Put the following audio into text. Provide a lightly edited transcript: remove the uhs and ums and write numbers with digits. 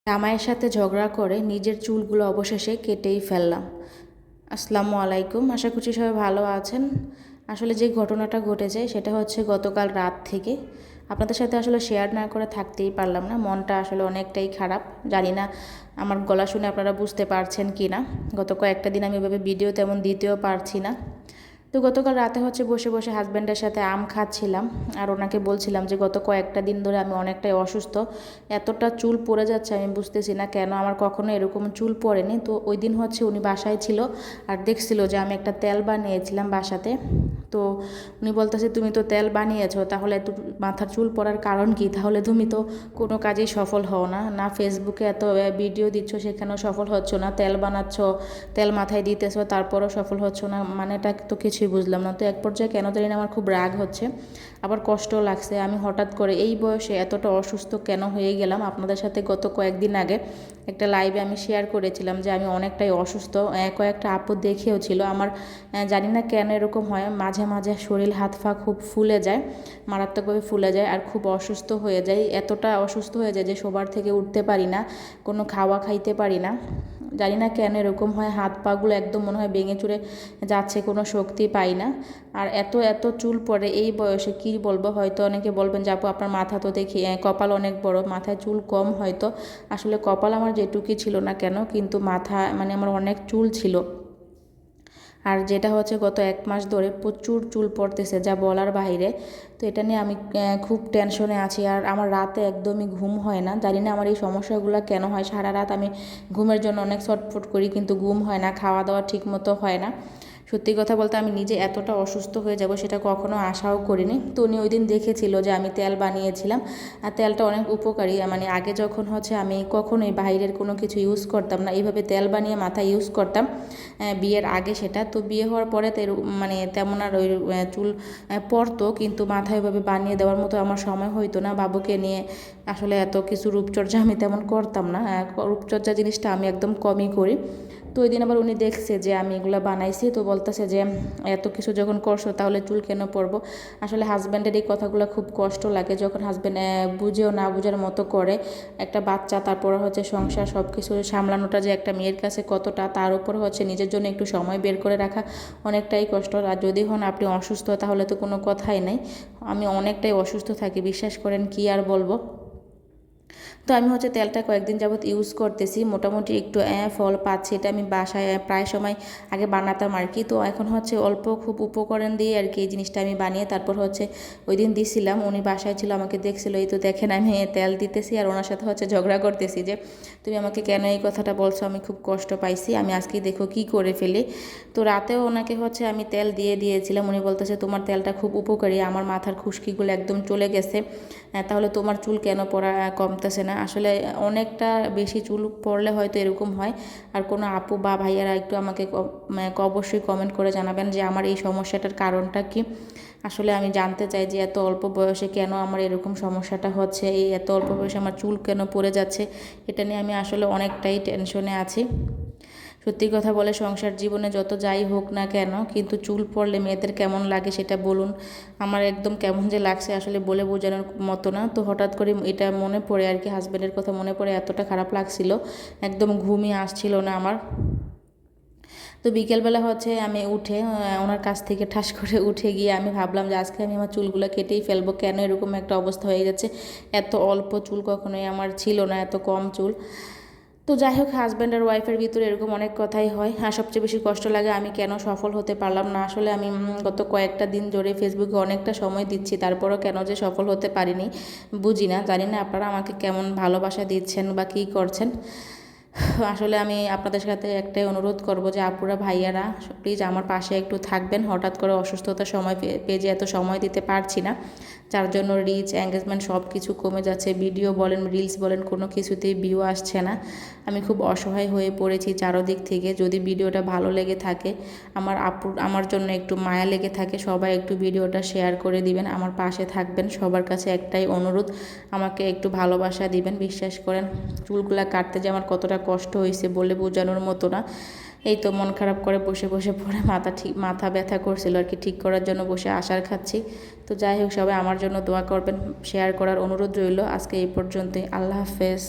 জামাইয়ের সাথে ঝগড়া করে নিজের চুলগুলো অবশেষে কেটেই ফেললাম। আসসালামু আলাইকুম, আশা করছি সবাই ভালো আছেন। আসলে যে ঘটনাটা ঘটেছে সেটা হচ্ছে গতকাল রাত থেকে আপনাদের সাথে আসলে শেয়ার না করে থাকতেই পারলাম না। মনটা আসলে অনেকটাই খারাপ। জানি না আমার গলা শুনে আপনারা বুঝতে পারছেন কি না। গত কয়েকটা দিন আমি এভাবে ভিডিও তেমন দিতেও পারছি না। তো গতকাল রাতে হচ্ছে বসে বসে হাজব্যান্ডের সাথে আম খাচ্ছিলাম, আর ওনাকে বলছিলাম যে গত কয়েকটা দিন ধরে আমি অনেকটাই অসুস্থ, এতটা চুল পড়ে যাচ্ছে আমি বুঝতেছি না কেন, আমার কখনো এরকম চুল পড়েনি। তো ওই দিন হচ্ছে উনি বাসায় ছিল আর দেখছিল যে আমি একটা তেল বানিয়েছিলাম বাসাতে। তো উনি বলতেছে তুমি তো তেল বানিয়েছো, তাহলে এত মাথার চুল পড়ার কারণ কি? তাহলে তুমি তো কোনো কাজেই সফল হও না, না ফেসবুকে এত ভিডিও দিচ্ছ সেখানেও সফল হচ্ছ না, তেল বানাচ্ছ, তেল মাথায় দিতেছো, তারপরও সফল হচ্ছ না, মানেটা তো কিছুই বুঝলাম না। তো এক পর্যায়ে কেন জানি না আমার খুব রাগ হচ্ছে, আবার কষ্টও লাগছে। আমি হঠাৎ করে এই বয়সে এতটা অসুস্থ কেন হয়ে গেলাম? আপনাদের সাথে গত কয়েকদিন আগে একটা লাইভে আমি শেয়ার করেছিলাম যে আমি অনেকটাই অসুস্থ। কয়েকটা আপু দেখেও ছিল আমার। জানি না কেন এরকম হয়, মাঝে মাঝে শরীর হাত পা খুব ফুলে যায়, মারাত্মকভাবে ফুলে যায় আর খুব অসুস্থ হয়ে যায়। এতটা অসুস্থ হয়ে যায় যে শোবার থেকে উঠতে পারি না, কোনো খাওয়া খাইতে পারি না। জানি না কেন এরকম হয়, হাত পাগুলো একদম মনে হয় ভেঙে চুরে যাচ্ছে, কোনো শক্তি পাই না। আর এত এত চুল পড়ে এই বয়সে, কি বলবো। হয়তো অনেকে বলবেন যে আপু আপনার মাথা তো দেখি কপাল অনেক বড়, মাথায় চুল কম হয়তো। আসলে কপাল আমার যেটুকুই ছিল না কেন, কিন্তু মাথা মানে আমার অনেক চুল ছিল। আর যেটা হচ্ছে গত 1 মাস ধরে প্রচুর চুল পড়তেছে, যা বলার বাইরে। তো এটা নিয়ে আমি খুব টেনশনে আছি। আর আমার রাতে একদমই ঘুম হয় না, জানি না আমার এই সমস্যাগুলো কেন হয়। সারা রাত আমি ঘুমের জন্য অনেক ছটফট করি, কিন্তু ঘুম হয় না, খাওয়া দাওয়া ঠিক মতো হয় না। সত্যি কথা বলতে আমি নিজে এতটা অসুস্থ হয়ে যাব সেটা কখনো আশাও করিনি। তো উনি ওই দিন দেখেছিল যে আমি তেল বানিয়েছিলাম, আর তেলটা অনেক উপকারী। মানে আগে যখন হচ্ছে আমি কখনোই বাইরের কোনো কিছু ইউজ করতাম না, এইভাবে তেল বানিয়ে মাথায় ইউজ করতাম বিয়ের আগে। সেটা তো বিয়ে হওয়ার পরে মানে তেমন আর ওই চুল পড়তো, কিন্তু মাথায় ওইভাবে বানিয়ে দেওয়ার মতো আমার সময় হইতো না বাবুকে নিয়ে। আসলে এত কিছু রূপচর্চা আমি তেমন করতাম না, রূপচর্চা জিনিসটা আমি একদম কমই করি। তো ওই দিন আবার উনি দেখছে যে আমি এগুলো বানাইছি, তো বলতেছে যে এত কিছু যখন করছো তাহলে চুল কেন পড়বো। আসলে হাজব্যান্ডের এই কথাগুলো খুব কষ্ট লাগে, যখন হাজব্যান্ড বুঝেও না বুঝার মতো করে। একটা বাচ্চা, তারপর হচ্ছে সংসার, সব কিছু সামলানোটা যে একটা মেয়ের কাছে কতটা, তার উপর হচ্ছে নিজের জন্য একটু সময় বের করে রাখা অনেকটাই কষ্ট। আর যদি হন আপনি অসুস্থ তাহলে তো কোনো কথাই নেই। আমি অনেকটাই অসুস্থ থাকি, বিশ্বাস করেন, কি আর বলবো। তো আমি হচ্ছে তেলটা কয়েকদিন যাবত ইউজ করতেছি, মোটামুটি একটু ফল পাচ্ছি। এটা আমি বাসায় প্রায় সময় আগে বানাতাম আর কি। তো এখন হচ্ছে অল্প খুব উপকরণ দিয়ে আর কি এই জিনিসটা আমি বানিয়ে তারপর হচ্ছে ওই দিন দিছিলাম। উনি বাসায় ছিল, আমাকে দেখছিল, এই তো দেখেন আমি তেল দিতেছি আর ওনার সাথে হচ্ছে ঝগড়া করতেছি যে তুমি আমাকে কেন এই কথাটা বলছো, আমি খুব কষ্ট পাইছি, আমি আজকে দেখো কি করে ফেলি। তো রাতেও ওনাকে হচ্ছে আমি তেল দিয়ে দিয়েছিলাম। উনি বলতেছে তোমার তেলটা খুব উপকারী, আমার মাথার খুশকিগুলো একদম চলে গেছে, তাহলে তোমার চুল কেন পড়া কমতেছে না। আসলে অনেকটা বেশি চুল পড়লে হয়তো এরকম হয়। আর কোনো আপু বা ভাইয়ারা একটু আমাকে অবশ্যই কমেন্ট করে জানাবেন যে আমার এই সমস্যাটার কারণটা কি। আসলে আমি জানতে চাই যে এত অল্প বয়সে কেন আমার এরকম সমস্যাটা হচ্ছে, এই এত অল্প বয়সে আমার চুল কেন পড়ে যাচ্ছে। এটা নিয়ে আমি আসলে অনেকটাই টেনশনে আছি। সত্যি কথা বলে সংসার জীবনে যত যাই হোক না কেন, কিন্তু চুল পড়লে মেয়েদের কেমন লাগে সেটা বলুন। আমার একদম কেমন যে লাগছে আসলে বলে বোঝানোর মতো না। তো হঠাৎ করে এটা মনে পড়ে আর কি, হাজব্যান্ডের কথা মনে পড়ে, এতটা খারাপ লাগছিল, একদম ঘুমই আসছিল না আমার। তো বিকেলবেলা হচ্ছে আমি উঠে ওনার কাছ থেকে ঠাস করে উঠে গিয়ে আমি ভাবলাম যে আজকে আমি আমার চুলগুলো কেটেই ফেলবো, কেন এরকম একটা অবস্থা হয়ে যাচ্ছে। এত অল্প চুল কখনোই আমার ছিল না, এত কম চুল। তো যাই হোক, হাজব্যান্ড আর ওয়াইফের ভিতরে এরকম অনেক কথাই হয়। আর সবচেয়ে বেশি কষ্ট লাগে আমি কেন সফল হতে পারলাম না। আসলে আমি গত কয়েকটা দিন ধরে ফেসবুকে অনেকটা সময় দিচ্ছি, তারপরও কেন যে সফল হতে পারিনি বুঝি না। জানি না আপনারা আমাকে কেমন ভালোবাসা দিচ্ছেন বা কী করছেন। আসলে আমি আপনাদের সাথে একটাই অনুরোধ করব যে আপুরা ভাইয়ারা প্লিজ আমার পাশে একটু থাকবেন। হঠাৎ করে অসুস্থতার সময় পেয়ে যে এত সময় দিতে পারছি না, যার জন্য রিচ এঙ্গেজমেন্ট সব কিছু কমে যাচ্ছে। ভিডিও বলেন, রিলস বলেন, কোনো কিছুতেই ভিউ আসছে না। আমি খুব অসহায় হয়ে পড়েছি চারোদিক থেকে। যদি ভিডিওটা ভালো লেগে থাকে, আমার জন্য একটু মায়া লেগে থাকে, সবাই একটু ভিডিওটা শেয়ার করে দিবেন, আমার পাশে থাকবেন। সবার কাছে একটাই অনুরোধ, আমাকে একটু ভালোবাসা দিবেন। বিশ্বাস করেন চুলগুলা কাটতে যে আমার কতটা কষ্ট হয়েছে বলে বোঝানোর মতো না। এই তো মন খারাপ করে বসে বসে পড়ে মাথা ব্যথা করছিল আর কি, ঠিক করার জন্য বসে আশার খাচ্ছি। তো যাই হোক, সবাই আমার জন্য দোয়া করবেন, শেয়ার করার অনুরোধ রইল। আজকে এই পর্যন্তই, আল্লাহ হাফেজ।